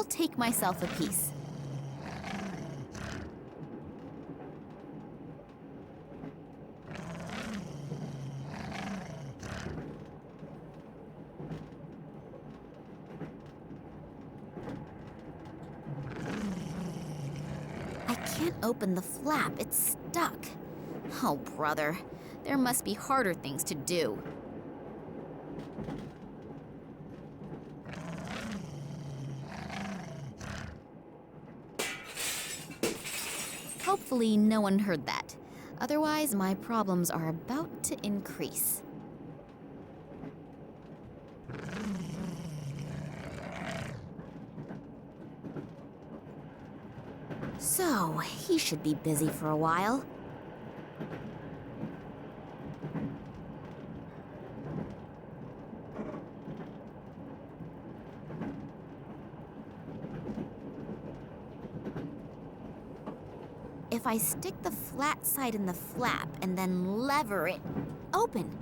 I'll take myself a piece. I can't open the flap, it's stuck. Oh, brother, there must be harder things to do. Hopefully no one heard that. Otherwise, my problems are about to increase. So, he should be busy for a while. If I stick the flat side in the flap and then lever it open.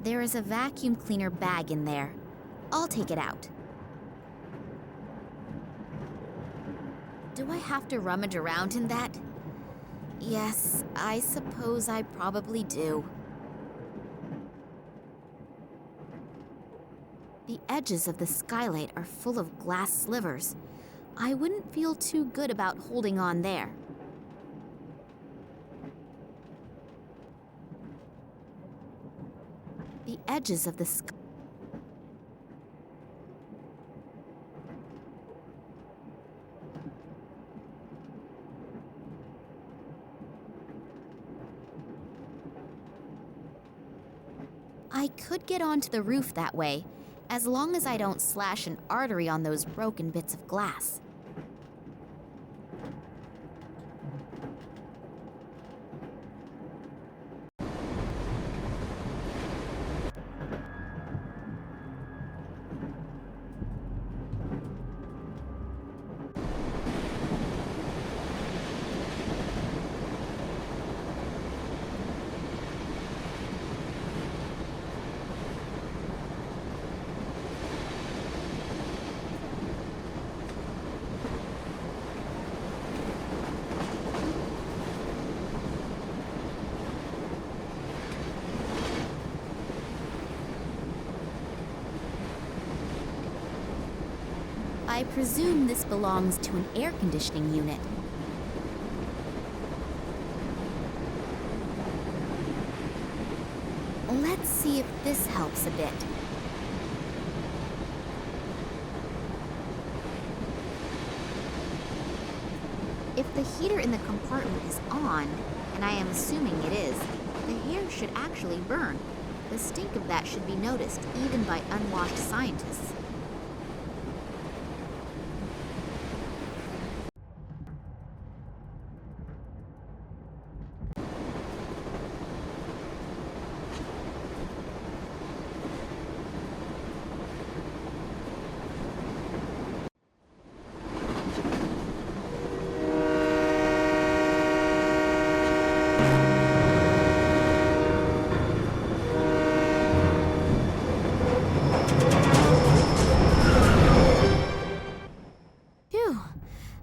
There is a vacuum cleaner bag in there. I'll take it out. Do I have to rummage around in that? Yes, I suppose I probably do. The edges of the skylight are full of glass slivers. I wouldn't feel too good about holding on there. The edges of the I could get onto the roof that way, as long as I don't slash an artery on those broken bits of glass. I presume this belongs to an air conditioning unit. Let's see if this helps a bit. If the heater in the compartment is on, and I am assuming it is, the hair should actually burn. The stink of that should be noticed even by unwashed scientists.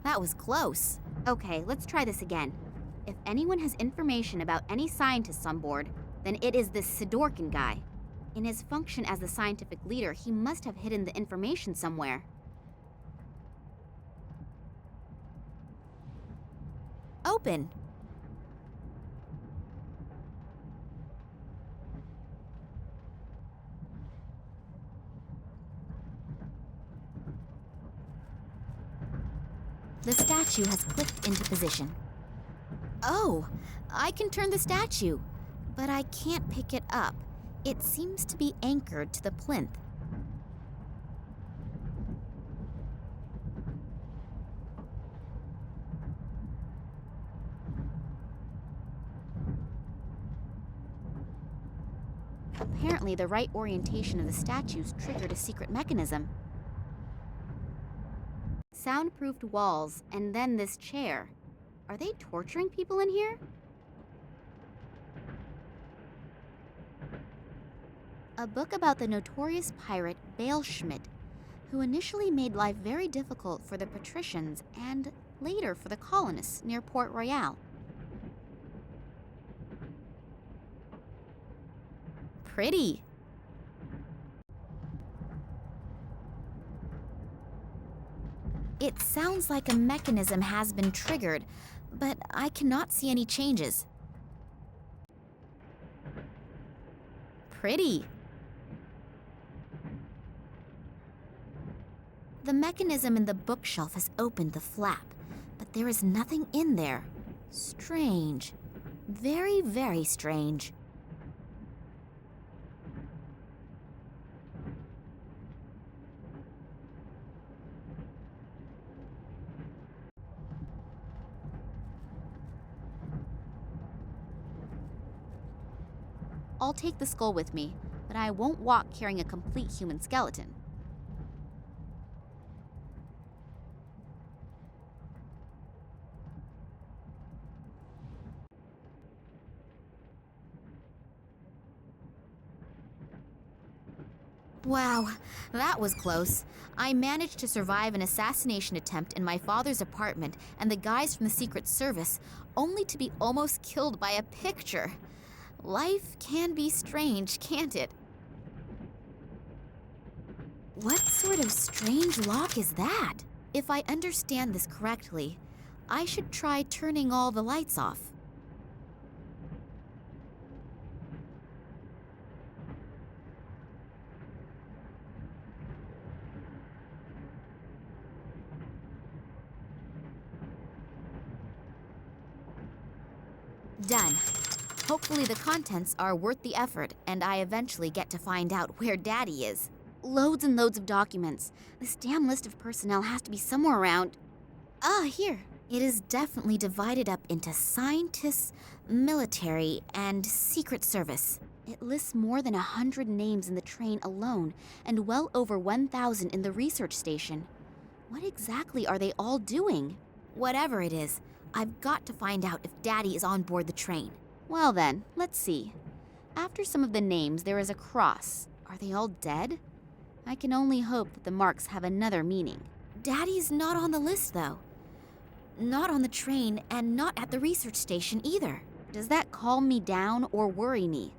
That was close. Okay, let's try this again. If anyone has information about any scientists on board, then it is this Sidorkin guy. In his function as the scientific leader, he must have hidden the information somewhere. Open. The statue has clicked into position. Oh, I can turn the statue, but I can't pick it up. It seems to be anchored to the plinth. Apparently, the right orientation of the statues triggered a secret mechanism. Soundproofed walls, and then this chair. Are they torturing people in here? A book about the notorious pirate Bale Schmidt, who initially made life very difficult for the patricians and later for the colonists near Port Royal. Pretty. It sounds like a mechanism has been triggered, but I cannot see any changes. Pretty. The mechanism in the bookshelf has opened the flap, but there is nothing in there. Strange. Very, very strange. I'll take the skull with me, but I won't walk carrying a complete human skeleton. Wow, that was close. I managed to survive an assassination attempt in my father's apartment and the guys from the Secret Service, only to be almost killed by a picture. Life can be strange, can't it? What sort of strange lock is that? If I understand this correctly, I should try turning all the lights off. Done. Hopefully the contents are worth the effort, and I eventually get to find out where Daddy is. Loads and loads of documents. This damn list of personnel has to be somewhere around. Ah, here. It is definitely divided up into scientists, military, and Secret Service. It lists more than 100 names in the train alone, and well over 1,000 in the research station. What exactly are they all doing? Whatever it is, I've got to find out if Daddy is on board the train. Well then, let's see. After some of the names, there is a cross. Are they all dead? I can only hope that the marks have another meaning. Daddy's not on the list, though. Not on the train, and not at the research station either. Does that calm me down or worry me?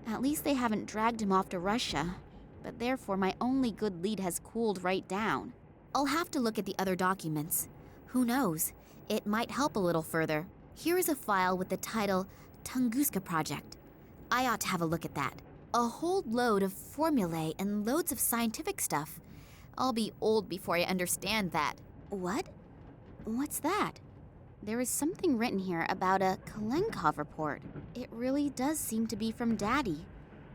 At least they haven't dragged him off to Russia, but therefore my only good lead has cooled right down. I'll have to look at the other documents. Who knows? It might help a little further. Here is a file with the title Tunguska Project. I ought to have a look at that. A whole load of formulae and loads of scientific stuff. I'll be old before I understand that. What? What's that? There is something written here about a Kalenkov report. It really does seem to be from Daddy.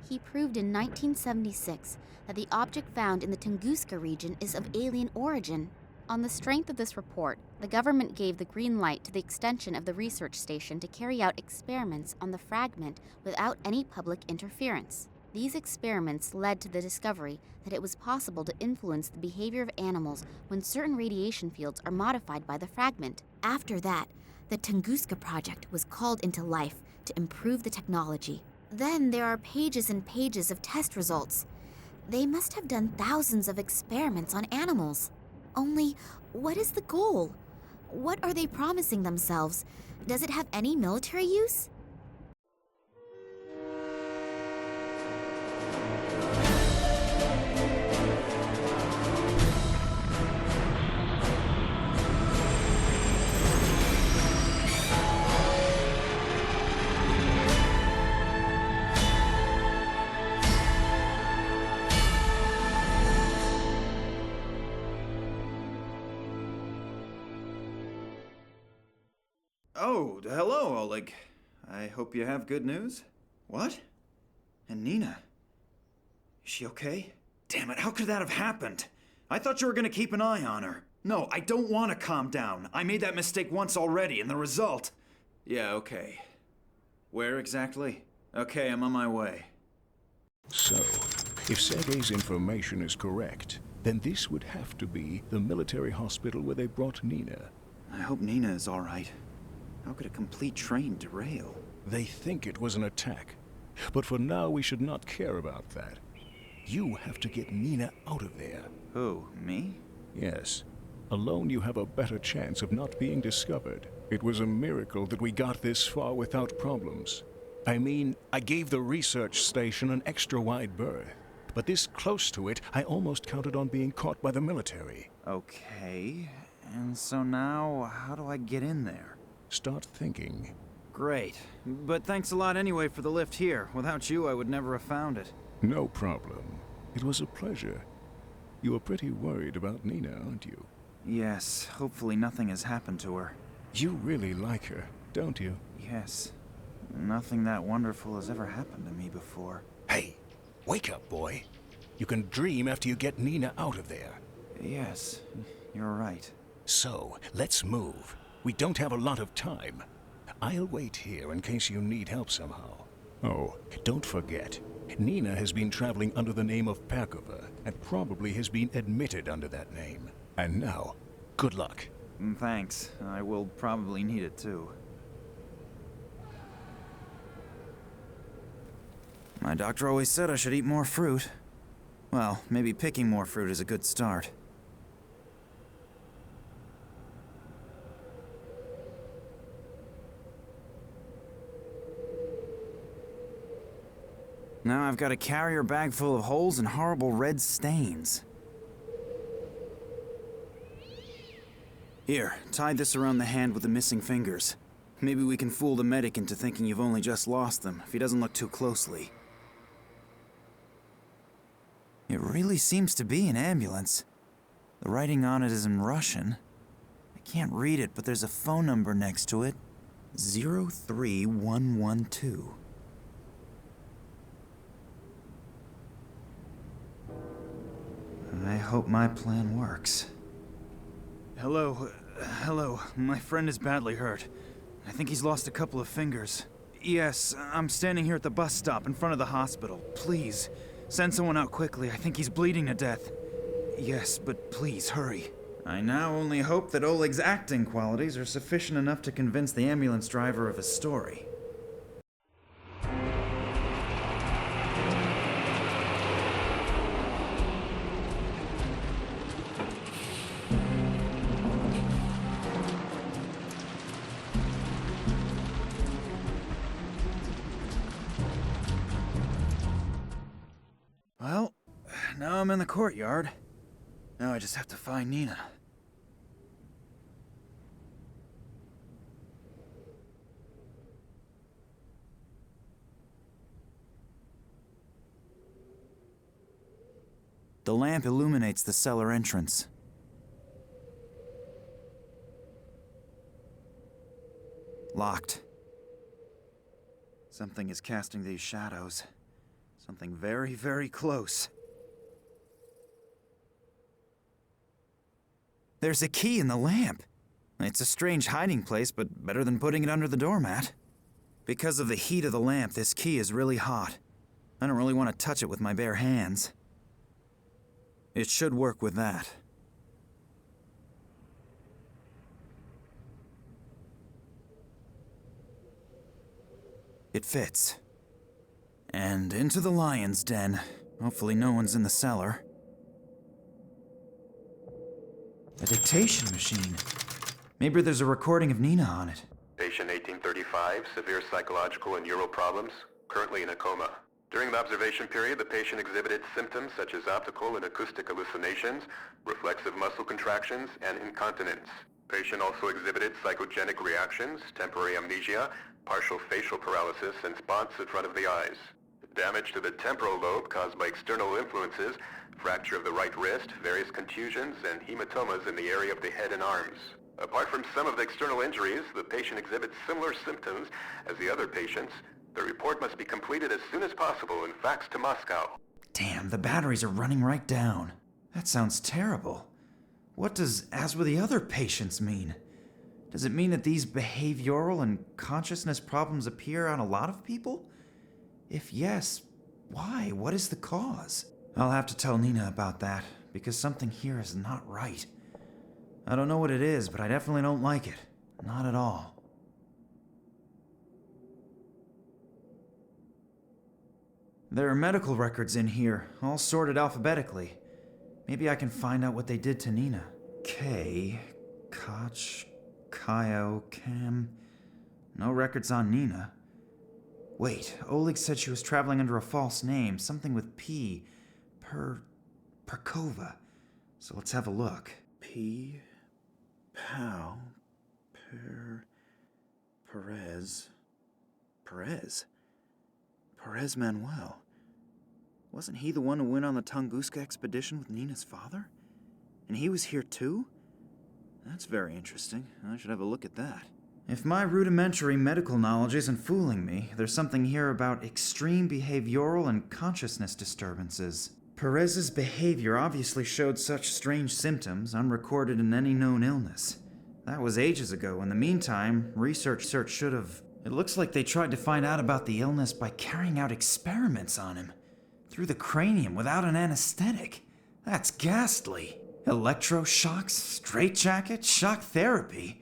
He proved in 1976 that the object found in the Tunguska region is of alien origin. On the strength of this report, the government gave the green light to the extension of the research station to carry out experiments on the fragment without any public interference. These experiments led to the discovery that it was possible to influence the behavior of animals when certain radiation fields are modified by the fragment. After that, the Tunguska project was called into life to improve the technology. Then there are pages and pages of test results. They must have done thousands of experiments on animals. Only, what is the goal? What are they promising themselves? Does it have any military use? Oh, hello, Oleg. I hope you have good news. What? And Nina? Is she okay? Damn it, how could that have happened? I thought you were gonna keep an eye on her. No, I don't want to calm down. I made that mistake once already, and the result... Yeah, okay. Where exactly? Okay, I'm on my way. So, if Sergei's information is correct, then this would have to be the military hospital where they brought Nina. I hope Nina is all right. How could a complete train derail? They think it was an attack. But for now, we should not care about that. You have to get Nina out of there. Who, me? Yes. Alone you have a better chance of not being discovered. It was a miracle that we got this far without problems. I mean, I gave the research station an extra wide berth. But this close to it, I almost counted on being caught by the military. Okay, and so now, how do I get in there? Start thinking. Great, but thanks a lot anyway for the lift here. Without you, I would never have found it. No problem. It was a pleasure. You were pretty worried about Nina, aren't you? Yes, hopefully nothing has happened to her. You really like her, don't you? Yes, nothing that wonderful has ever happened to me before. Hey, wake up, boy. You can dream after you get Nina out of there. Yes, you're right. So, let's move. We don't have a lot of time. I'll wait here in case you need help somehow. Oh, don't forget, Nina has been traveling under the name of Pakova, and probably has been admitted under that name. And now, good luck. Thanks. I will probably need it too. My doctor always said I should eat more fruit. Well, maybe picking more fruit is a good start. Now I've got a carrier bag full of holes and horrible red stains. Here, tie this around the hand with the missing fingers. Maybe we can fool the medic into thinking you've only just lost them, if he doesn't look too closely. It really seems to be an ambulance. The writing on it is in Russian. I can't read it, but there's a phone number next to it. 03112. I hope my plan works. Hello. My friend is badly hurt. I think he's lost a couple of fingers. Yes, I'm standing here at the bus stop in front of the hospital. Please, send someone out quickly. I think he's bleeding to death. Yes, but please, hurry. I now only hope that Oleg's acting qualities are sufficient enough to convince the ambulance driver of his story. Well, now I'm in the courtyard. Now I just have to find Nina. The lamp illuminates the cellar entrance. Locked. Something is casting these shadows. Something very, very close. There's a key in the lamp. It's a strange hiding place, but better than putting it under the doormat. Because of the heat of the lamp, this key is really hot. I don't really want to touch it with my bare hands. It should work with that. It fits. And into the lion's den. Hopefully no one's in the cellar. A dictation machine. Maybe there's a recording of Nina on it. Patient 1835, severe psychological and neural problems, currently in a coma. During the observation period, the patient exhibited symptoms such as optical and acoustic hallucinations, reflexive muscle contractions, and incontinence. Patient also exhibited psychogenic reactions, temporary amnesia, partial facial paralysis, and spots in front of the eyes. Damage to the temporal lobe caused by external influences, fracture of the right wrist, various contusions, and hematomas in the area of the head and arms. Apart from some of the external injuries, the patient exhibits similar symptoms as the other patients. The report must be completed as soon as possible and faxed to Moscow. Damn, the batteries are running right down. That sounds terrible. What does "as with the other patients" mean? Does it mean that these behavioral and consciousness problems appear on a lot of people? If yes, why? What is the cause? I'll have to tell Nina about that, because something here is not right. I don't know what it is, but I definitely don't like it. Not at all. There are medical records in here, all sorted alphabetically. Maybe I can find out what they did to Nina. K, Koch, Kyo, Cam. No records on Nina. Wait, Oleg said she was traveling under a false name, something with P. Perkova. So let's have a look. P. Pow. Perez. Perez Manuel. Wasn't he the one who went on the Tunguska expedition with Nina's father? And he was here too? That's very interesting. I should have a look at that. If my rudimentary medical knowledge isn't fooling me, there's something here about extreme behavioral and consciousness disturbances. Perez's behavior obviously showed such strange symptoms unrecorded in any known illness. That was ages ago. In the meantime, research should have... It looks like they tried to find out about the illness by carrying out experiments on him. Through the cranium without an anesthetic. That's ghastly. Electroshocks, straitjacket, shock therapy.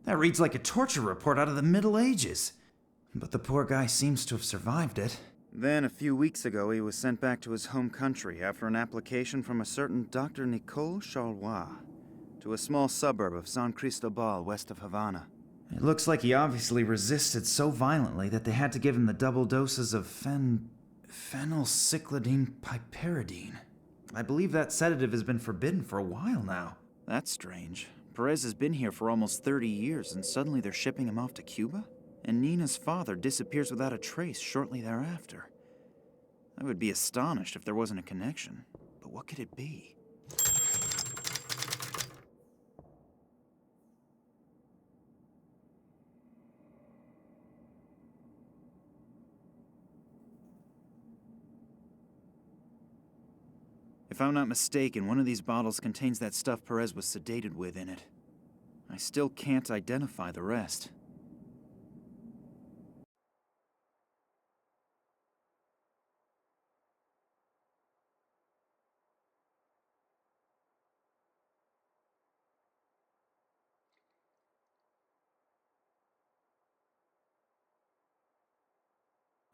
That reads like a torture report out of the Middle Ages. But the poor guy seems to have survived it. Then, a few weeks ago, he was sent back to his home country after an application from a certain Dr. Nicole Charlois to a small suburb of San Cristobal west of Havana. It looks like he obviously resisted so violently that they had to give him the double doses of phenylcyclidine piperidine. I believe that sedative has been forbidden for a while now. That's strange. Perez has been here for almost 30 years, and suddenly they're shipping him off to Cuba? And Nina's father disappears without a trace shortly thereafter. I would be astonished if there wasn't a connection. But what could it be? If I'm not mistaken, one of these bottles contains that stuff Perez was sedated with in it. I still can't identify the rest.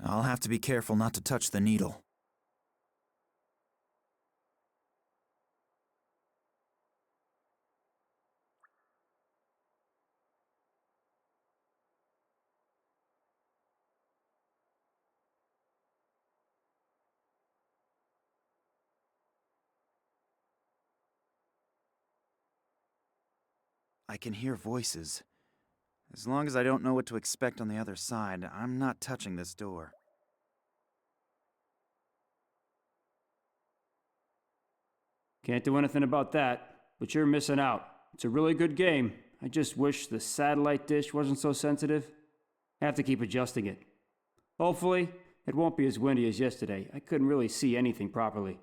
I'll have to be careful not to touch the needle. I can hear voices. As long as I don't know what to expect on the other side, I'm not touching this door. Can't do anything about that, but you're missing out. It's a really good game. I just wish the satellite dish wasn't so sensitive. I have to keep adjusting it. Hopefully, it won't be as windy as yesterday. I couldn't really see anything properly.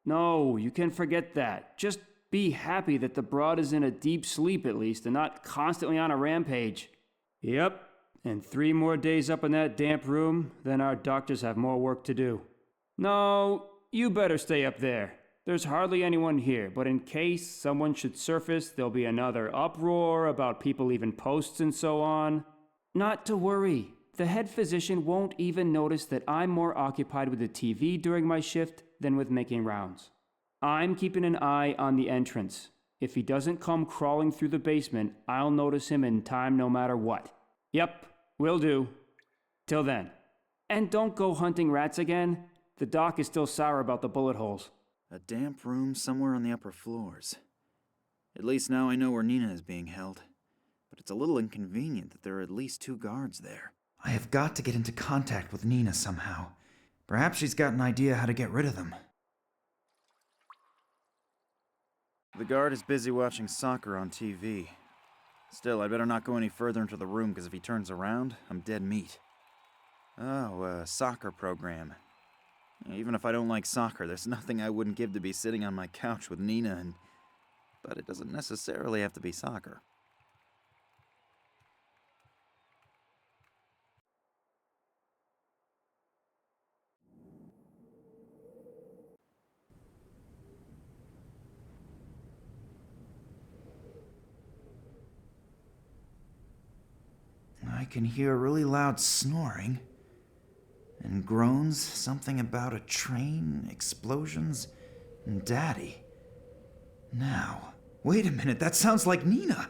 No, you can forget that. Just be happy that the broad is in a deep sleep at least and not constantly on a rampage. Yep, and 3 more days up in that damp room, then our doctors have more work to do. No, you better stay up there. There's hardly anyone here, but in case someone should surface, there'll be another uproar about people leaving posts and so on. Not to worry. The head physician won't even notice that I'm more occupied with the TV during my shift than with making rounds. I'm keeping an eye on the entrance. If he doesn't come crawling through the basement, I'll notice him in time no matter what. Yep, will do. Till then. And don't go hunting rats again. The doc is still sour about the bullet holes. A damp room somewhere on the upper floors. At least now I know where Nina is being held. But it's a little inconvenient that there are at least 2 guards there. I have got to get into contact with Nina somehow. Perhaps she's got an idea how to get rid of them. The guard is busy watching soccer on TV. Still, I'd better not go any further into the room, because if he turns around, I'm dead meat. Oh, a soccer program. Even if I don't like soccer, there's nothing I wouldn't give to be sitting on my couch with Nina and... But it doesn't necessarily have to be soccer. I can hear really loud snoring. And groans, something about a train, explosions, and Daddy. Now, wait a minute, that sounds like Nina.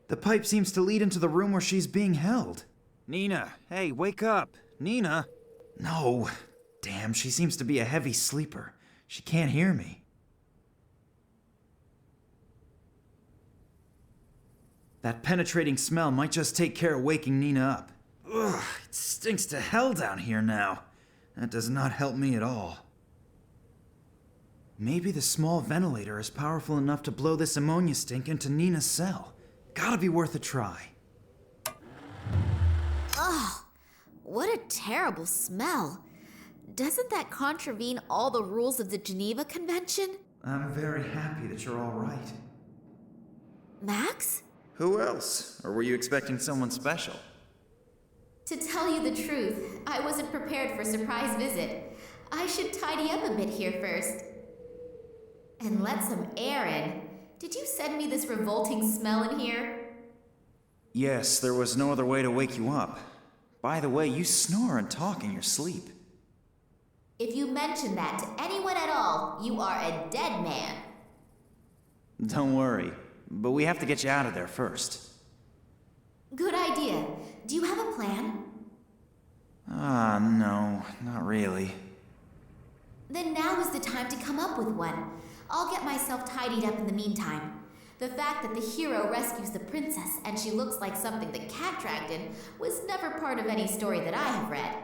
The pipe seems to lead into the room where she's being held. Nina, hey, wake up. Nina. No. Damn, she seems to be a heavy sleeper. She can't hear me. That penetrating smell might just take care of waking Nina up. Ugh, it stinks to hell down here now. That does not help me at all. Maybe the small ventilator is powerful enough to blow this ammonia stink into Nina's cell. Gotta be worth a try. Ugh, what a terrible smell. Doesn't that contravene all the rules of the Geneva Convention? I'm very happy that you're all right. Max? Who else? Or were you expecting someone special? To tell you the truth, I wasn't prepared for a surprise visit. I should tidy up a bit here first. And let some air in. Did you send me this revolting smell in here? Yes, there was no other way to wake you up. By the way, you snore and talk in your sleep. If you mention that to anyone at all, you are a dead man. Don't worry, but we have to get you out of there first. Good idea. Do you have a plan? No, not really. Then now is the time to come up with one. I'll get myself tidied up in the meantime. The fact that the hero rescues the princess and she looks like something the cat dragged in was never part of any story that I have read.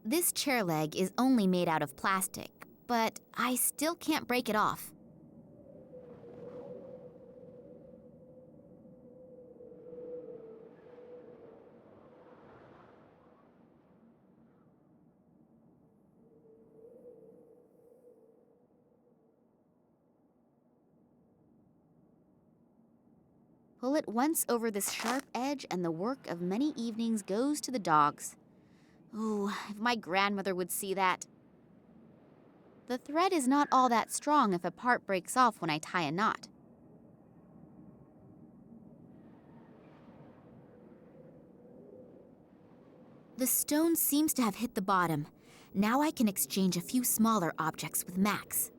This chair leg is only made out of plastic, but I still can't break it off. Pull it once over this sharp edge and the work of many evenings goes to the dogs. Ooh, if my grandmother would see that. The thread is not all that strong if a part breaks off when I tie a knot. The stone seems to have hit the bottom. Now I can exchange a few smaller objects with Max.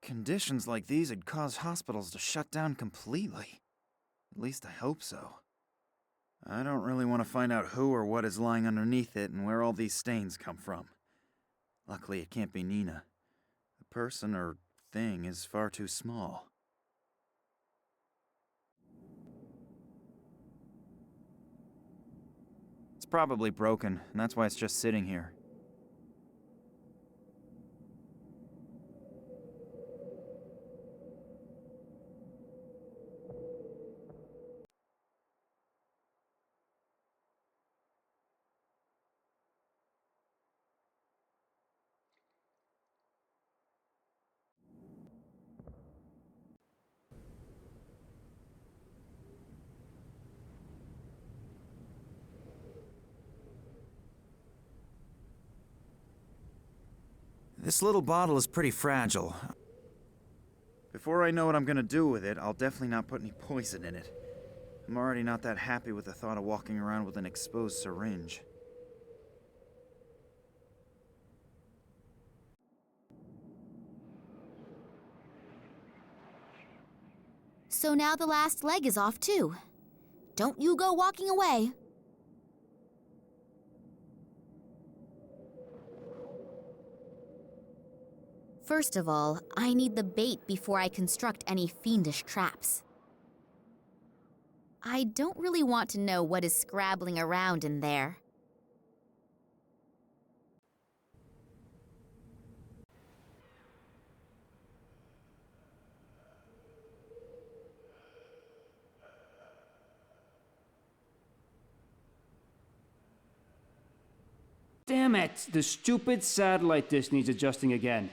Conditions like these would cause hospitals to shut down completely. At least I hope so. I don't really want to find out who or what is lying underneath it and where all these stains come from. Luckily, it can't be Nina. The person or thing is far too small. It's probably broken, and that's why it's just sitting here. This little bottle is pretty fragile. Before I know what I'm gonna do with it, I'll definitely not put any poison in it. I'm already not that happy with the thought of walking around with an exposed syringe. So now the last leg is off too. Don't you go walking away. First of all, I need the bait before I construct any fiendish traps. I don't really want to know what is scrabbling around in there. Damn it! The stupid satellite dish needs adjusting again.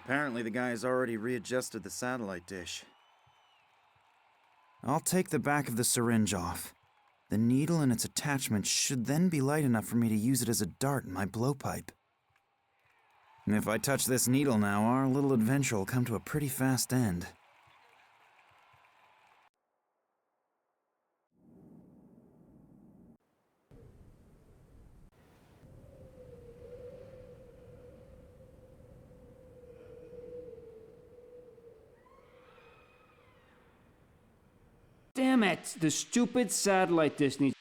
Apparently the guy has already readjusted the satellite dish. I'll take the back of the syringe off. The needle and its attachment should then be light enough for me to use it as a dart in my blowpipe. And if I touch this needle now, our little adventure will come to a pretty fast end. Damn it! The stupid satellite dish needs...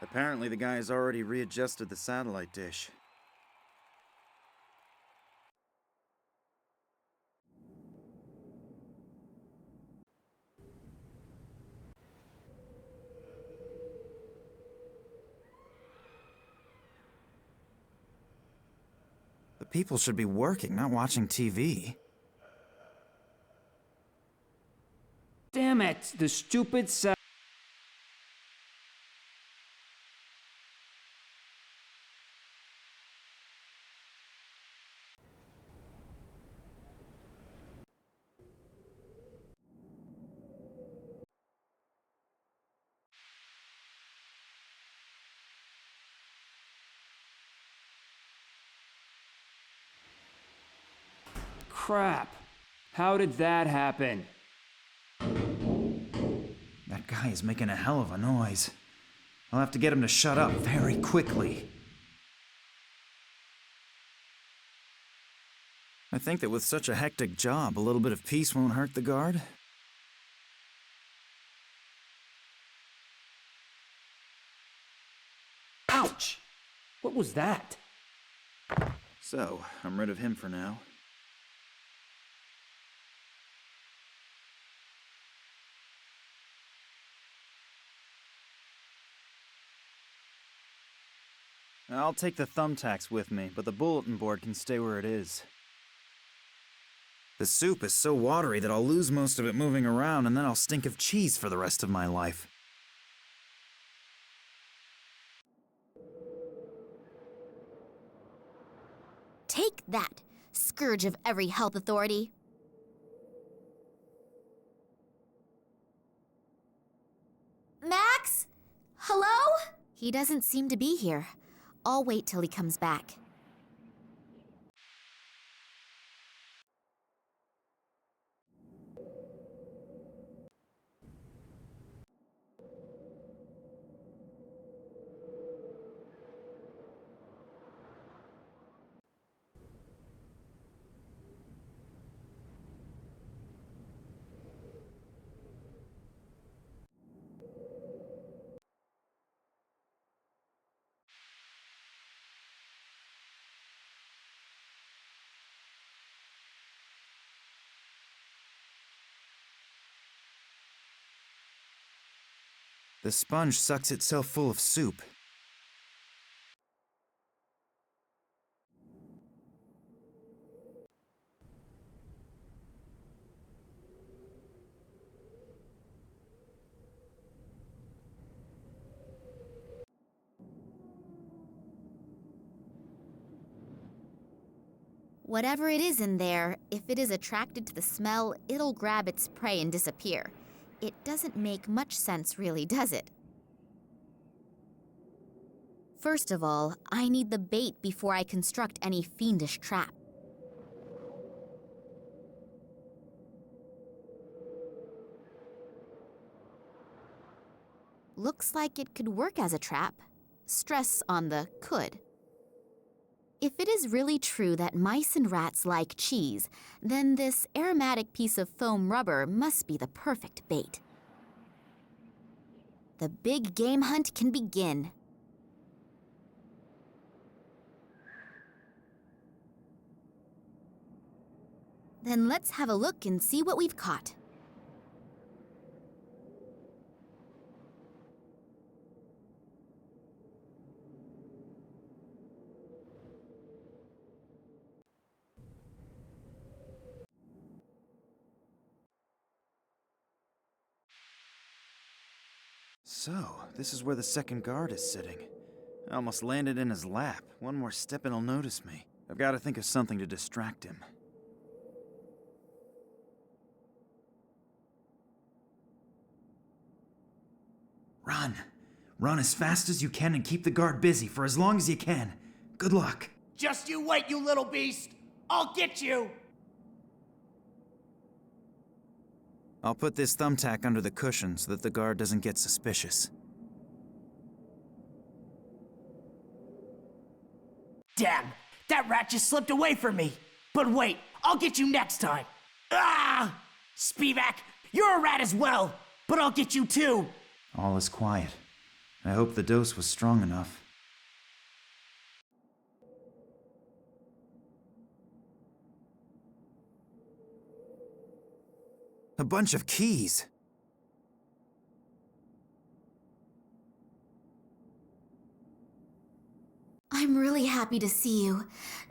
Apparently the guy has already readjusted the satellite dish. The people should be working, not watching TV. Damn it! The stupid Crap. How did that happen? That guy is making a hell of a noise. I'll have to get him to shut up very quickly. I think that with such a hectic job, a little bit of peace won't hurt the guard. Ouch! What was that? So, I'm rid of him for now. I'll take the thumbtacks with me, but the bulletin board can stay where it is. The soup is so watery that I'll lose most of it moving around, and then I'll stink of cheese for the rest of my life. Take that, scourge of every health authority. Max? Hello? He doesn't seem to be here. I'll wait till he comes back. The sponge sucks itself full of soup. Whatever it is in there, if it is attracted to the smell, it'll grab its prey and disappear. It doesn't make much sense, really, does it? First of all, I need the bait before I construct any fiendish trap. Looks like it could work as a trap. Stress on the could. If it is really true that mice and rats like cheese, then this aromatic piece of foam rubber must be the perfect bait. The big game hunt can begin. Then let's have a look and see what we've caught. So, this is where the second guard is sitting. I almost landed in his lap. One more step and he'll notice me. I've got to think of something to distract him. Run! Run as fast as you can and keep the guard busy for as long as you can. Good luck. Just you wait, you little beast! I'll get you! I'll put this thumbtack under the cushion so that the guard doesn't get suspicious. Damn! That rat just slipped away from me! But wait, I'll get you next time! Ah! Spivak, you're a rat as well! But I'll get you too! All is quiet. I hope the dose was strong enough. A bunch of keys. I'm really happy to see you,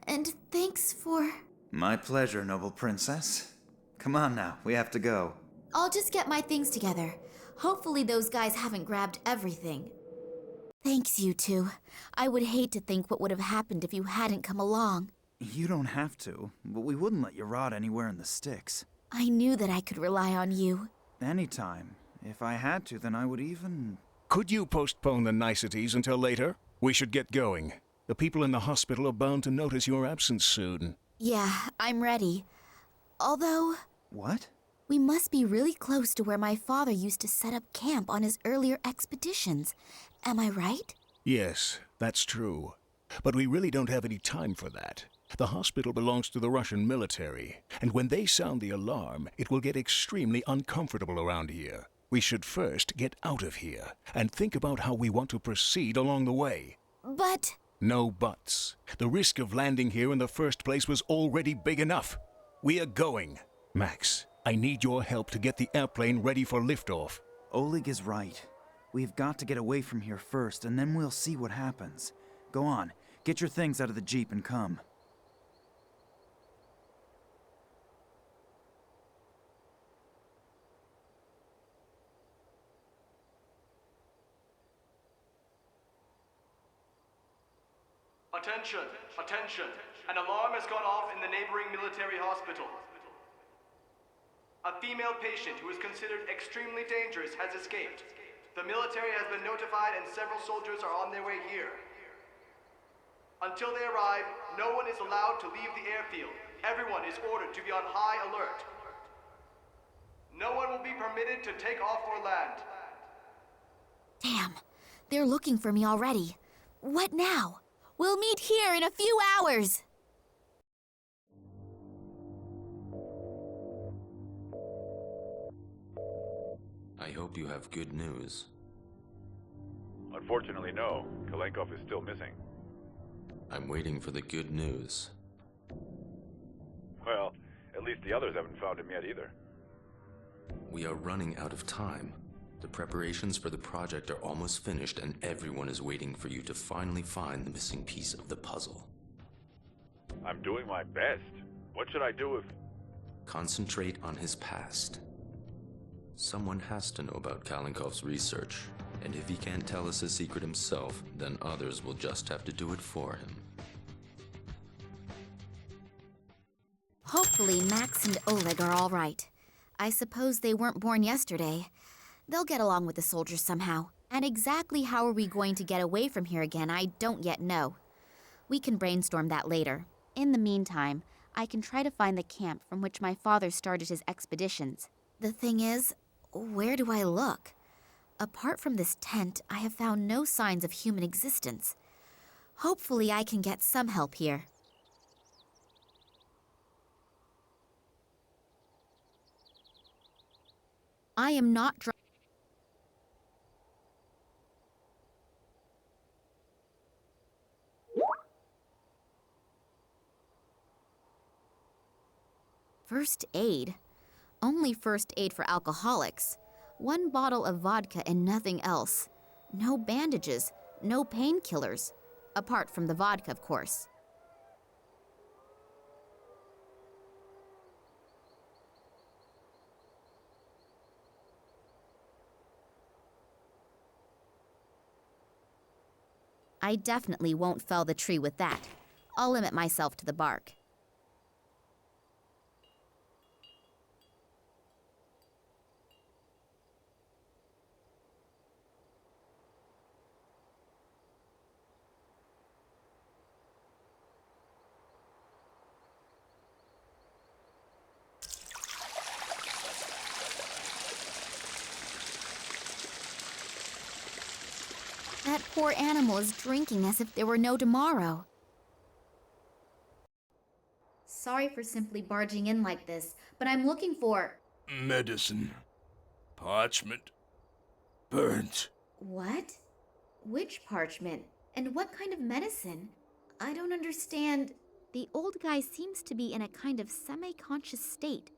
and thanks for... My pleasure, noble princess. Come on now, we have to go. I'll just get my things together. Hopefully those guys haven't grabbed everything. Thanks, you two. I would hate to think what would have happened if you hadn't come along. You don't have to, but we wouldn't let you rot anywhere in the sticks. I knew that I could rely on you. Anytime. If I had to, then I would even... Could you postpone the niceties until later? We should get going. The people in the hospital are bound to notice your absence soon. Yeah, I'm ready. Although, What? we must be really close to where my father used to set up camp on his earlier expeditions. Am I right? Yes, that's true. But we really don't have any time for that. The hospital belongs to the Russian military, and when they sound the alarm, it will get extremely uncomfortable around here. We should first get out of here, and think about how we want to proceed along the way. But... No buts. The risk of landing here in the first place was already big enough. We are going. Max, I need your help to get the airplane ready for liftoff. Oleg is right. We've got to get away from here first, and then we'll see what happens. Go on, get your things out of the Jeep and come. Attention! Attention! An alarm has gone off in the neighboring military hospital. A female patient who is considered extremely dangerous has escaped. The military has been notified and several soldiers are on their way here. Until they arrive, no one is allowed to leave the airfield. Everyone is ordered to be on high alert. No one will be permitted to take off or land. damn, they're looking for me already. What now? We'll meet here in a few hours. I hope you have good news. Unfortunately, no. Kalenkov is still missing. I'm waiting for the good news. Well, at least the others haven't found him yet either. We are running out of time. The preparations for the project are almost finished and everyone is waiting for you to finally find the missing piece of the puzzle. I'm doing my best. What should I do if... Concentrate on his past. Someone has to know about Kalenkov's research, and if he can't tell us his secret himself, then others will just have to do it for him. Hopefully Max and Oleg are all right. I suppose they weren't born yesterday. They'll get along with the soldiers somehow. And exactly how are we going to get away from here again, I don't yet know. We can brainstorm that later. In the meantime, I can try to find the camp from which my father started his expeditions. The thing is, where do I look? Apart from this tent, I have found no signs of human existence. Hopefully I can get some help here. I am not drunk. First aid? Only first aid for alcoholics. 1 bottle of vodka and nothing else. No bandages, no painkillers. Apart from the vodka, of course. I definitely won't fell the tree with that. I'll limit myself to the bark. That poor animal is drinking as if there were no tomorrow. Sorry for simply barging in like this, but I'm looking for... Medicine. Parchment. Burns. What? Which parchment? And what kind of medicine? I don't understand. The old guy seems to be in a kind of semi-conscious state.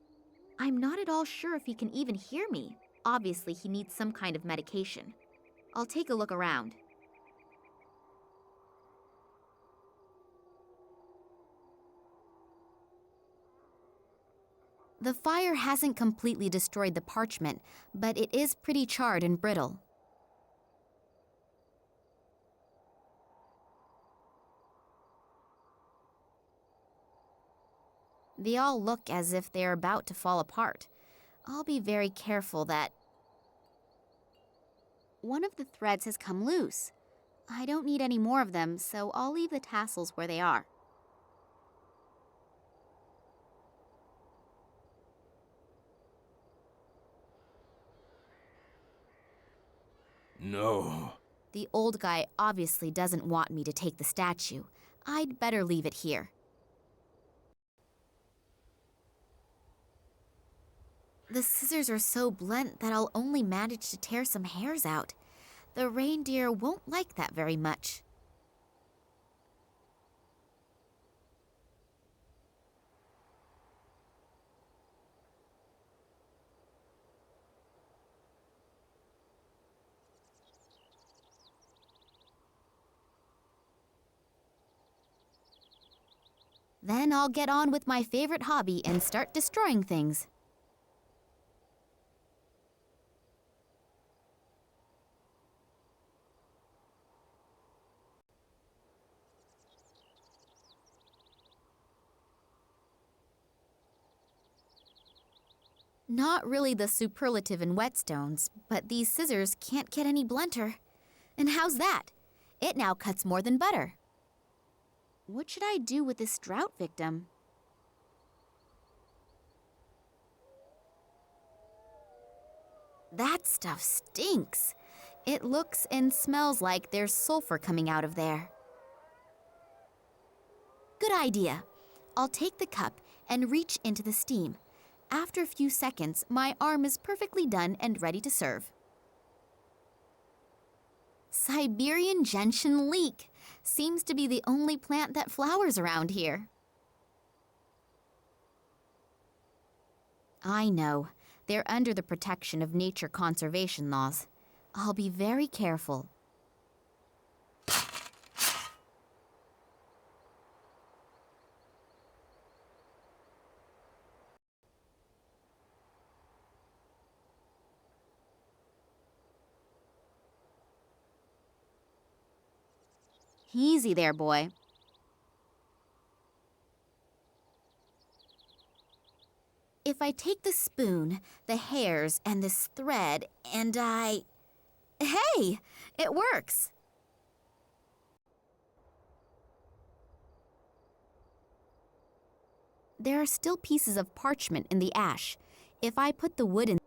I'm not at all sure if he can even hear me. Obviously, he needs some kind of medication. I'll take a look around. The fire hasn't completely destroyed the parchment, but it is pretty charred and brittle. They all look as if they're about to fall apart. I'll be very careful that... One of the threads has come loose. I don't need any more of them, so I'll leave the tassels where they are. No. The old guy obviously doesn't want me to take the statue. I'd better leave it here. The scissors are so blunt that I'll only manage to tear some hairs out. The reindeer won't like that very much. Then I'll get on with my favorite hobby and start destroying things. Not really the superlative in whetstones, but these scissors can't get any blunter. And how's that? It now cuts more than butter. What should I do with this drought victim? That stuff stinks. It looks and smells like there's sulfur coming out of there. Good idea. I'll take the cup and reach into the steam. After a few seconds, my arm is perfectly done and ready to serve. Siberian gentian leek. Seems to be the only plant that flowers around here. I know. They're under the protection of nature conservation laws. I'll be very careful. Easy there, boy. If I take the spoon, the hairs, and this thread, and I... Hey! It works! There are still pieces of parchment in the ash. If I put the wood in...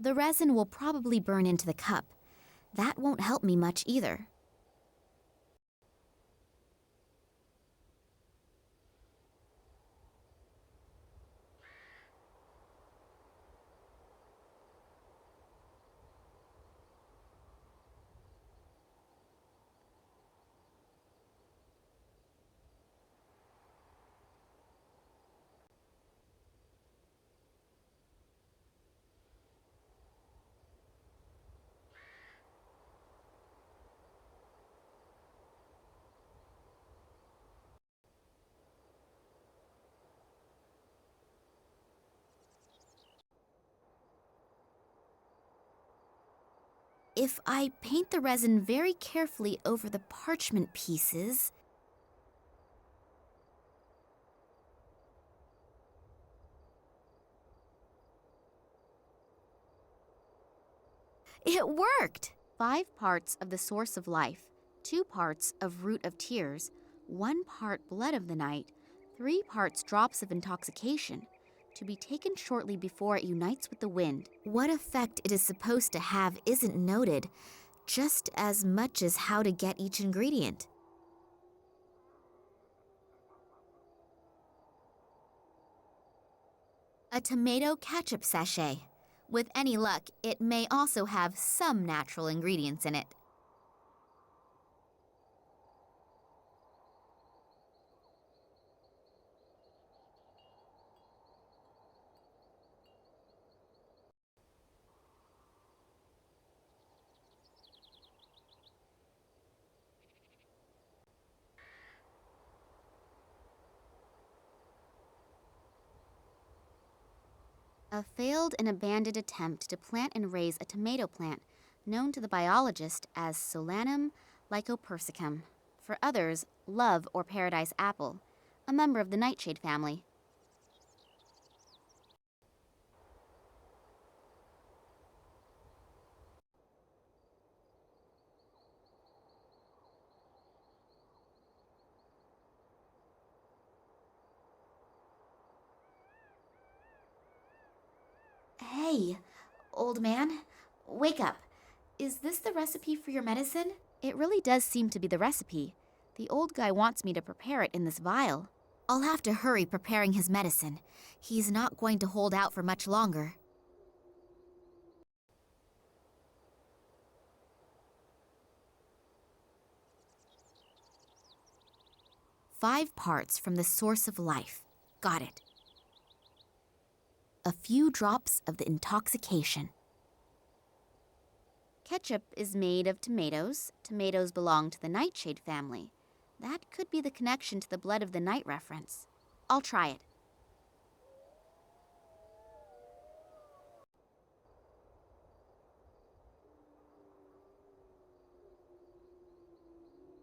The resin will probably burn into the cup. That won't help me much either. If I paint the resin very carefully over the parchment pieces... It worked! 5 parts of the source of life, 2 parts of root of tears, 1 part blood of the night, 3 parts drops of intoxication, to be taken shortly before it unites with the wind. What effect it is supposed to have isn't noted, just as much as how to get each ingredient. A tomato ketchup sachet. With any luck, it may also have some natural ingredients in it. A failed and abandoned attempt to plant and raise a tomato plant, known to the biologist as Solanum lycopersicum. For others, love or paradise apple, a member of the nightshade family. Hey, old man, wake up. Is this the recipe for your medicine? It really does seem to be the recipe. The old guy wants me to prepare it in this vial. I'll have to hurry preparing his medicine. He's not going to hold out for much longer. Five parts from the source of life. Got it. A few drops of the intoxication. Ketchup is made of tomatoes. Tomatoes belong to the nightshade family. That could be the connection to the blood of the night reference. I'll try it.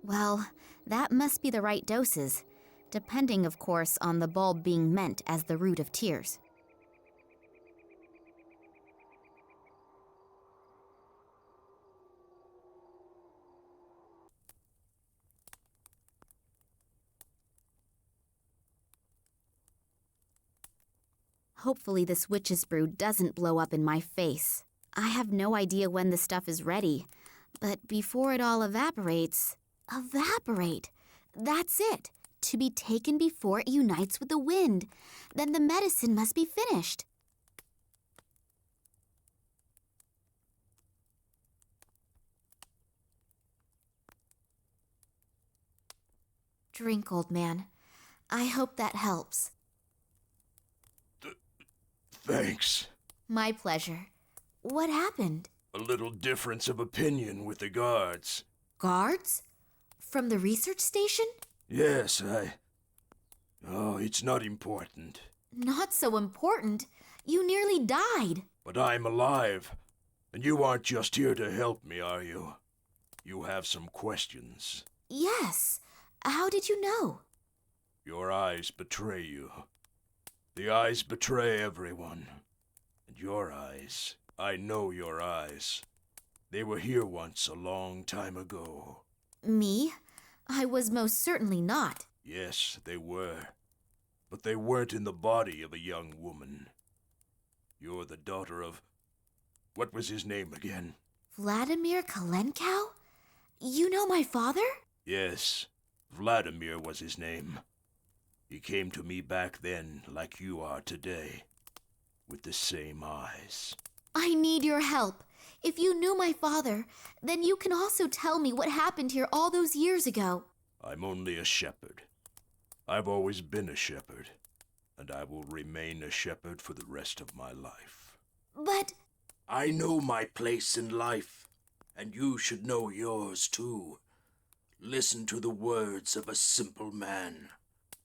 Well, that must be the right doses, depending, of course, on the bulb being meant as the root of tears. Hopefully this witch's brew doesn't blow up in my face. I have no idea when the stuff is ready, but before it all evaporates... Evaporate! That's it! To be taken before it unites with the wind. Then the medicine must be finished. Drink, old man. I hope that helps. Thanks. My pleasure. What happened? A little difference of opinion with the guards. Guards? From the research station? Yes, Oh, it's not important. Not so important. You nearly died. But I'm alive. And you aren't just here to help me, are you? You have some questions. Yes. How did you know? Your eyes betray you. The eyes betray everyone. And your eyes, I know your eyes. They were here once a long time ago. Me? I was most certainly not. Yes, they were. But they weren't in the body of a young woman. You're the daughter of... What was his name again? Vladimir Kalenkow? You know my father? Yes, Vladimir was his name. He came to me back then like you are today, with the same eyes. I need your help. If you knew my father, then you can also tell me what happened here all those years ago. I'm only a shepherd. I've always been a shepherd, and I will remain a shepherd for the rest of my life. But I know my place in life, and you should know yours too. Listen to the words of a simple man.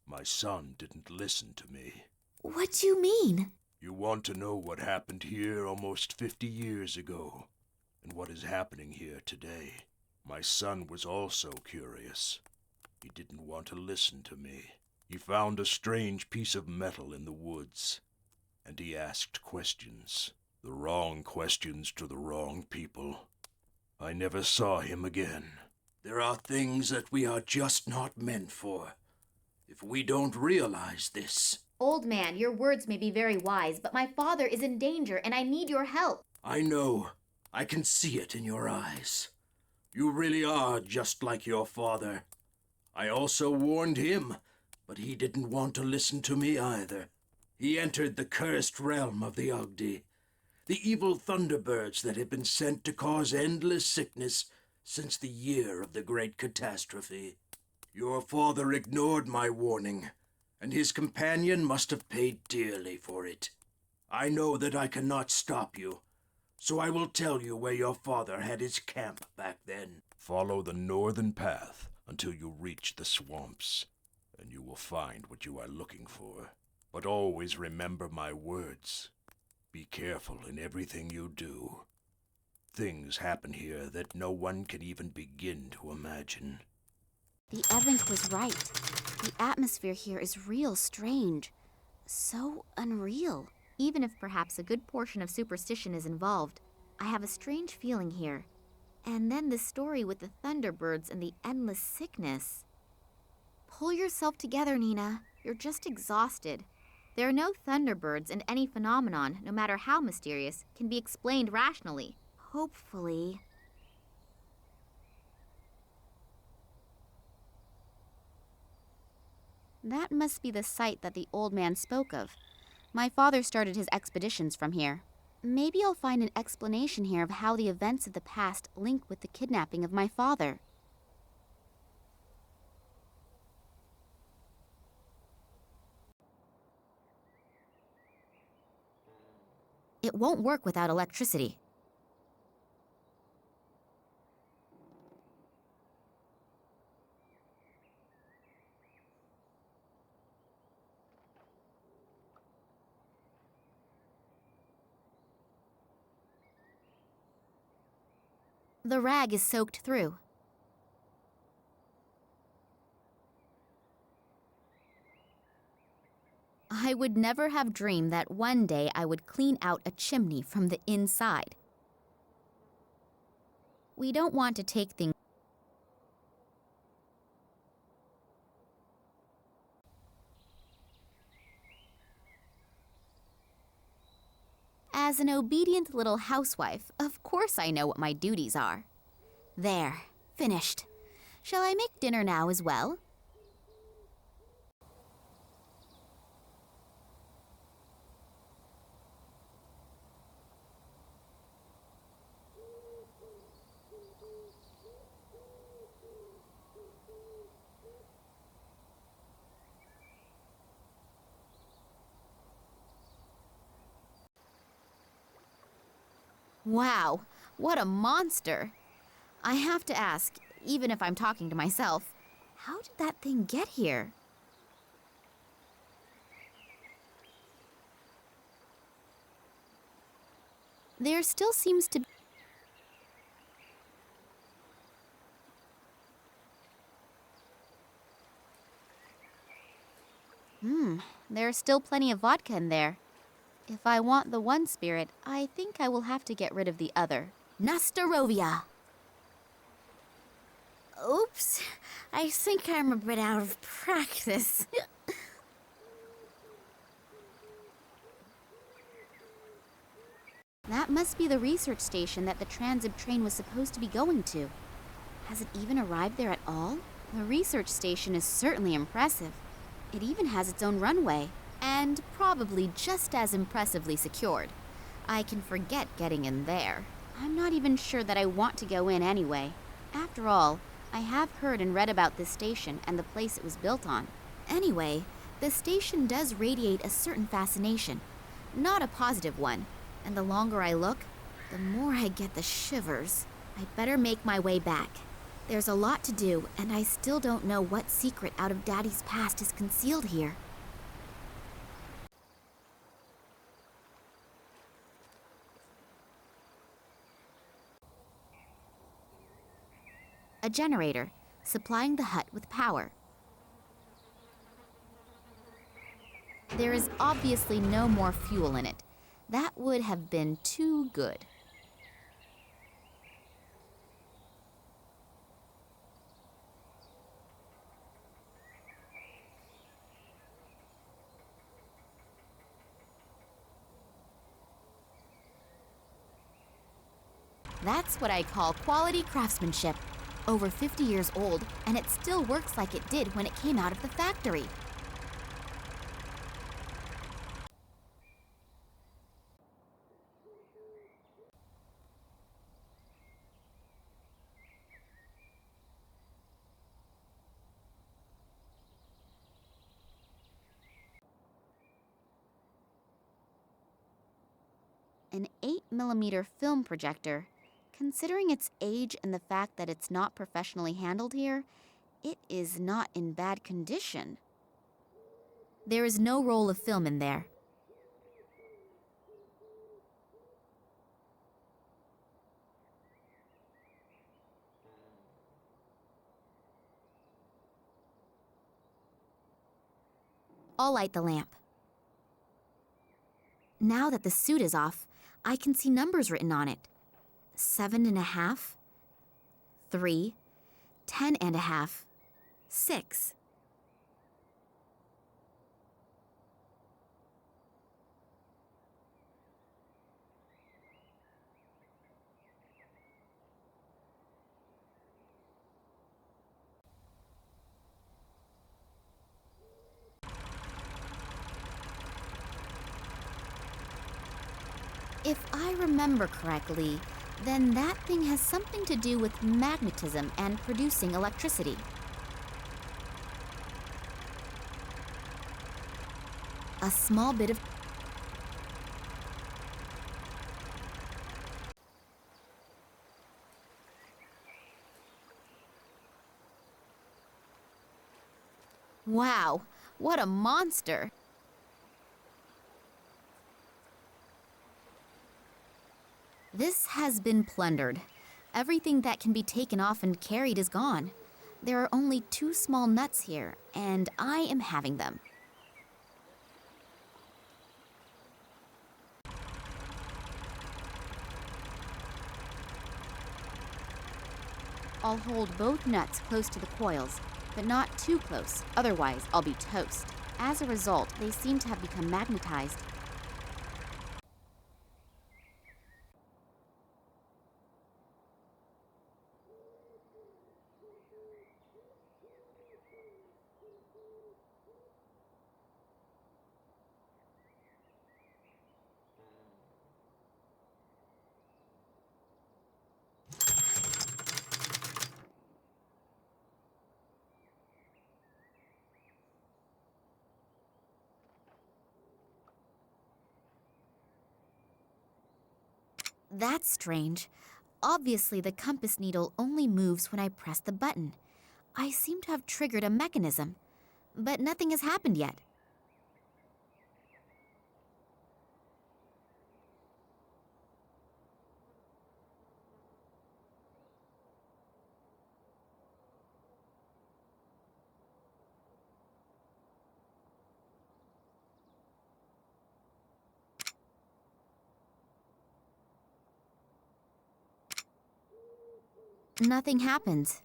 My son didn't listen to me. what do you mean? You want to know what happened here almost 50 years ago, and what is happening here today. My son was also curious. He didn't want to listen to me. He found a strange piece of metal in the woods, and he asked questions. The wrong questions to the wrong people. I never saw him again. There are things that we are just not meant for. If we don't realize this, Old man, your words may be very wise, but my father is in danger and I need your help. I know. I can see it in your eyes. You really are just like your father. I also warned him, but he didn't want to listen to me either. He entered the cursed realm of the Ugdi, the evil thunderbirds that have been sent to cause endless sickness since the year of the great catastrophe. Your father ignored my warning, and his companion must have paid dearly for it. I know that I cannot stop you, so I will tell you where your father had his camp back then. Follow the northern path until you reach the swamps, and you will find what you are looking for. But always remember my words. Be careful in everything you do. Things happen here that no one can even begin to imagine. The Evank was right. The atmosphere here is real strange. So unreal. Even if perhaps a good portion of superstition is involved, I have a strange feeling here. And then the story with the Thunderbirds and the endless sickness. Pull yourself together, Nina. You're just exhausted. There are no Thunderbirds, and any phenomenon, no matter how mysterious, can be explained rationally. Hopefully. That must be the site that the old man spoke of. My father started his expeditions from here. Maybe I'll find an explanation here of how the events of the past link with the kidnapping of my father. It won't work without electricity. The rag is soaked through. I would never have dreamed that one day I would clean out a chimney from the inside. We don't want to take things. As an obedient little housewife, of course I know what my duties are. There, finished. Shall I make dinner now as well? Wow, what a monster! I have to ask, even if I'm talking to myself, how did that thing get here? There still seems to be. There's still plenty of vodka in there. If I want the one spirit, I think I will have to get rid of the other. Nastarovia! Oops, I think I'm a bit out of practice. That must be the research station that the transit train was supposed to be going to. Has it even arrived there at all? The research station is certainly impressive. It even has its own runway, and probably just as impressively secured. I can forget getting in there. I'm not even sure that I want to go in anyway. After all, I have heard and read about this station and the place it was built on. Anyway, the station does radiate a certain fascination. Not a positive one, and the longer I look, the more I get the shivers. I'd better make my way back. There's a lot to do, and I still don't know what secret out of Daddy's past is concealed here. A generator, supplying the hut with power. There is obviously no more fuel in it. That would have been too good. That's what I call quality craftsmanship. Over 50 years old, and it still works like it did when it came out of the factory. An 8mm film projector. Considering its age and the fact that it's not professionally handled here, it is not in bad condition. There is no roll of film in there. I'll light the lamp. Now that the suit is off, I can see numbers written on it. 7.5, 3, 10.5, 6. If I remember correctly, then that thing has something to do with magnetism and producing electricity. A small bit of... Wow, what a monster! This has been plundered. Everything that can be taken off and carried is gone. There are only 2 small nuts here, and I am having them. I'll hold both nuts close to the coils, but not too close, otherwise I'll be toast. As a result, they seem to have become magnetized. That's strange. Obviously, the compass needle only moves when I press the button. I seem to have triggered a mechanism, but nothing has happened yet. Nothing happens.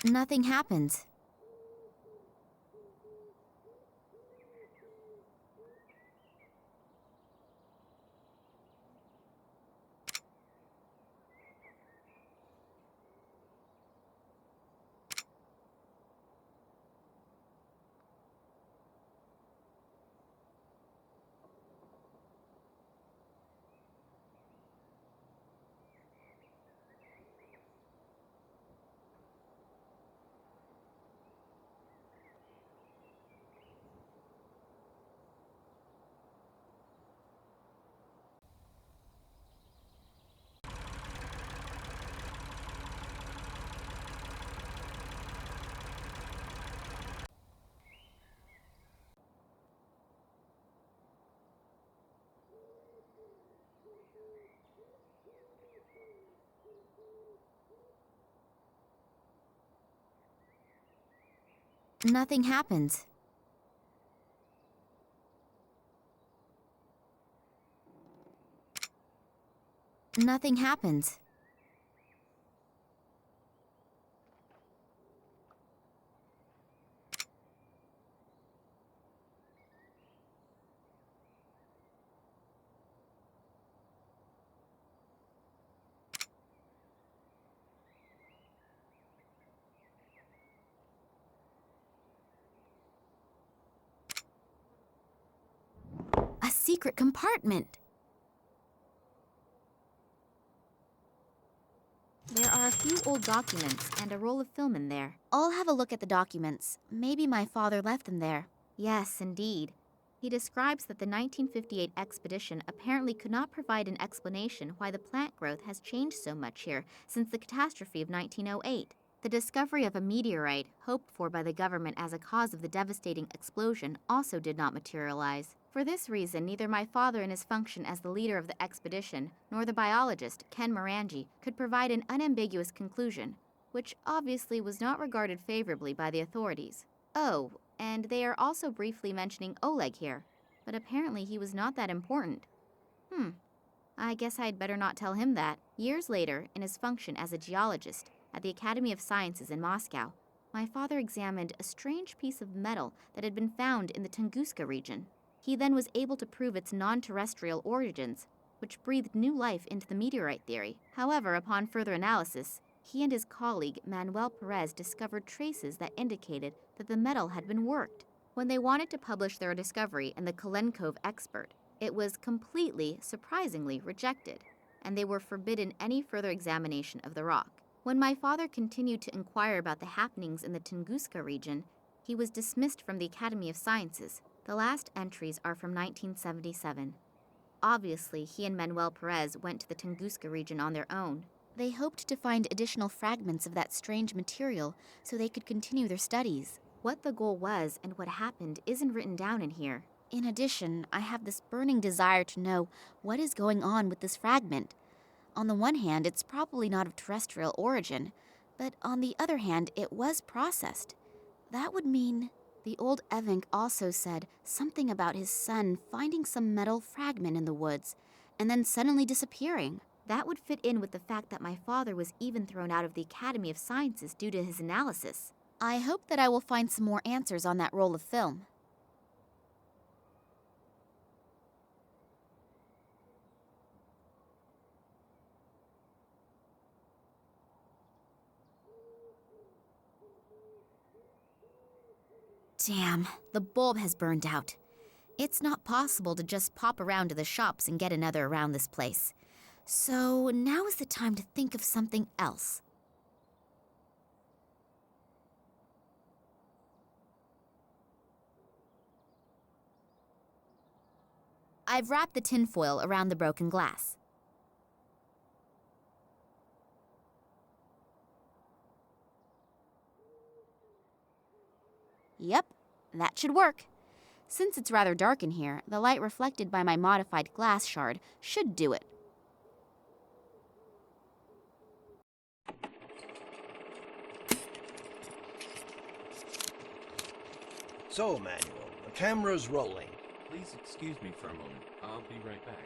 Nothing happens. Nothing happens. Nothing happens. A secret compartment. There are a few old documents and a roll of film in there. I'll have a look at the documents. Maybe my father left them there. Yes, indeed. He describes that the 1958 expedition apparently could not provide an explanation why the plant growth has changed so much here since the catastrophe of 1908. The discovery of a meteorite, hoped for by the government as a cause of the devastating explosion, also did not materialize. For this reason, neither my father in his function as the leader of the expedition, nor the biologist, Ken Morangi, could provide an unambiguous conclusion, which obviously was not regarded favorably by the authorities. Oh, and they are also briefly mentioning Oleg here, but apparently he was not that important. I guess I'd better not tell him that. Years later, in his function as a geologist at the Academy of Sciences in Moscow, my father examined a strange piece of metal that had been found in the Tunguska region. He then was able to prove its non-terrestrial origins, which breathed new life into the meteorite theory. However, upon further analysis, he and his colleague Manuel Perez discovered traces that indicated that the metal had been worked. When they wanted to publish their discovery in the Kalenkov Expert, it was completely, surprisingly, rejected, and they were forbidden any further examination of the rock. When my father continued to inquire about the happenings in the Tunguska region, he was dismissed from the Academy of Sciences. The last entries are from 1977. Obviously, he and Manuel Perez went to the Tunguska region on their own. They hoped to find additional fragments of that strange material so they could continue their studies. What the goal was and what happened isn't written down in here. In addition, I have this burning desire to know what is going on with this fragment. On the one hand, it's probably not of terrestrial origin, but on the other hand, it was processed. That would mean... The old Evank also said something about his son finding some metal fragment in the woods, and then suddenly disappearing. That would fit in with the fact that my father was even thrown out of the Academy of Sciences due to his analysis. I hope that I will find some more answers on that roll of film. Damn, the bulb has burned out. It's not possible to just pop around to the shops and get another around this place. So now is the time to think of something else. I've wrapped the tinfoil around the broken glass. Yep, that should work. Since it's rather dark in here, the light reflected by my modified glass shard should do it. So, Manuel, the camera's rolling. Please excuse me for a moment. I'll be right back.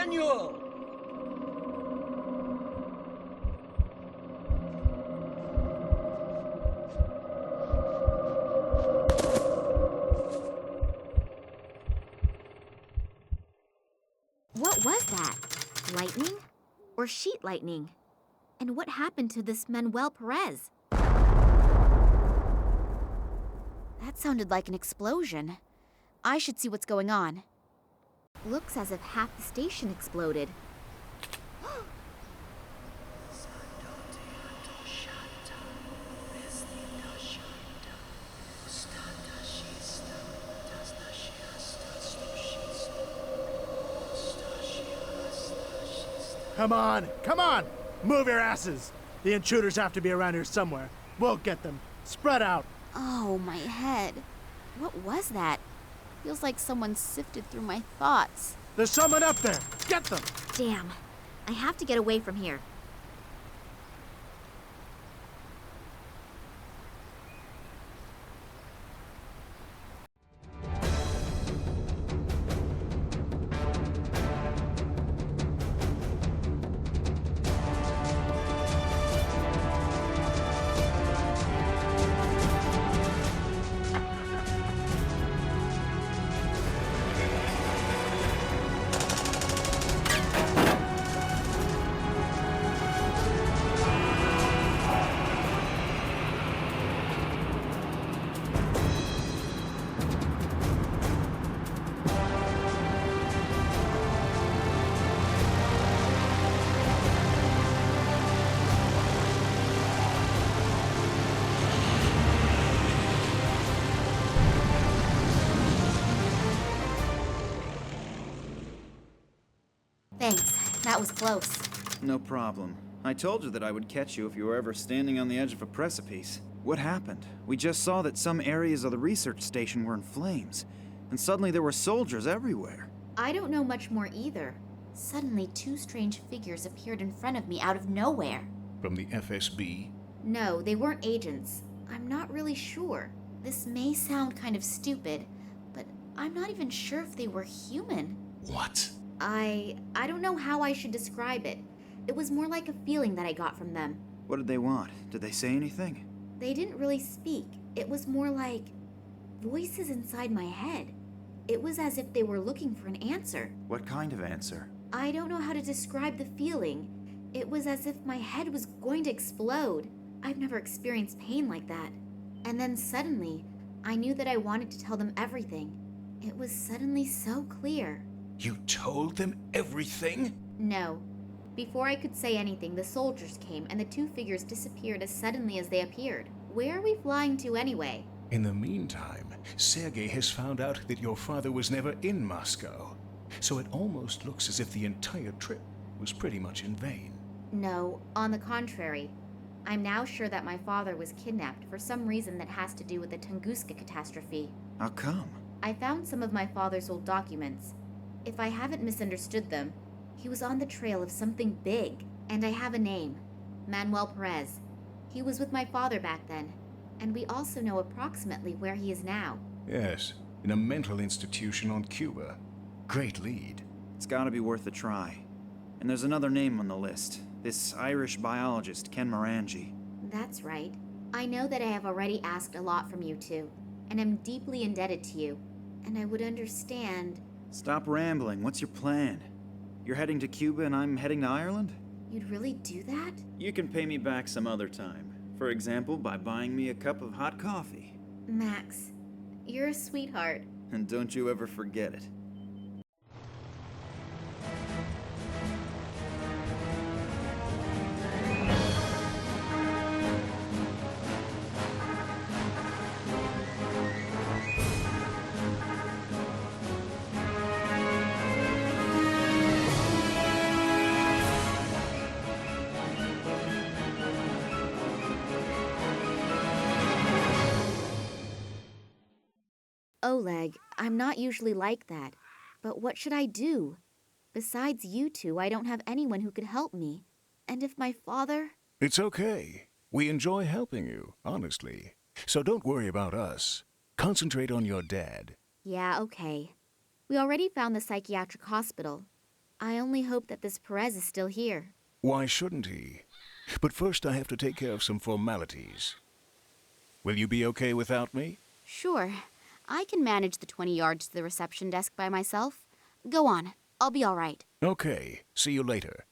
Manual! What was that? Lightning? Or sheet lightning? And what happened to this Manuel Perez? That sounded like an explosion. I should see what's going on. Looks as if half the station exploded. Come on, come on! Move your asses! The intruders have to be around here somewhere. We'll get them. Spread out. Oh, my head. What was that? Feels like someone sifted through my thoughts. There's someone up there. Get them! Damn. I have to get away from here. Thanks. That was close. No problem. I told you that I would catch you if you were ever standing on the edge of a precipice. What happened? We just saw that some areas of the research station were in flames, and suddenly there were soldiers everywhere. I don't know much more either. Suddenly, two strange figures appeared in front of me out of nowhere. From the FSB? No, they weren't agents. I'm not really sure. This may sound kind of stupid, but I'm not even sure if they were human. What? I don't know how I should describe it. It was more like a feeling that I got from them. What did they want? Did they say anything? They didn't really speak. It was more like voices inside my head. It was as if they were looking for an answer. What kind of answer? I don't know how to describe the feeling. It was as if my head was going to explode. I've never experienced pain like that. And then suddenly, I knew that I wanted to tell them everything. It was suddenly so clear. You told them everything? No. Before I could say anything, the soldiers came and the two figures disappeared as suddenly as they appeared. Where are we flying to anyway? In the meantime, Sergei has found out that your father was never in Moscow. So it almost looks as if the entire trip was pretty much in vain. No, on the contrary. I'm now sure that my father was kidnapped for some reason that has to do with the Tunguska catastrophe. How come? I found some of my father's old documents. If I haven't misunderstood them, he was on the trail of something big, and I have a name. Manuel Perez. He was with my father back then, and we also know approximately where he is now. Yes, in a mental institution on Cuba. Great lead. It's gotta be worth a try. And there's another name on the list. This Irish biologist, Ken Morangi. That's right. I know that I have already asked a lot from you two, and am deeply indebted to you. And I would understand... Stop rambling. What's your plan? You're heading to Cuba and I'm heading to Ireland? You'd really do that? You can pay me back some other time. For example, by buying me a cup of hot coffee. Max, you're a sweetheart. And don't you ever forget it. Oleg, I'm not usually like that, but what should I do? Besides you two, I don't have anyone who could help me. And if my father... It's okay. We enjoy helping you, honestly. So don't worry about us. Concentrate on your dad. Yeah, okay. We already found the psychiatric hospital. I only hope that this Perez is still here. Why shouldn't he? But first I have to take care of some formalities. Will you be okay without me? Sure. I can manage the 20 yards to the reception desk by myself. Go on. I'll be all right. Okay. See you later.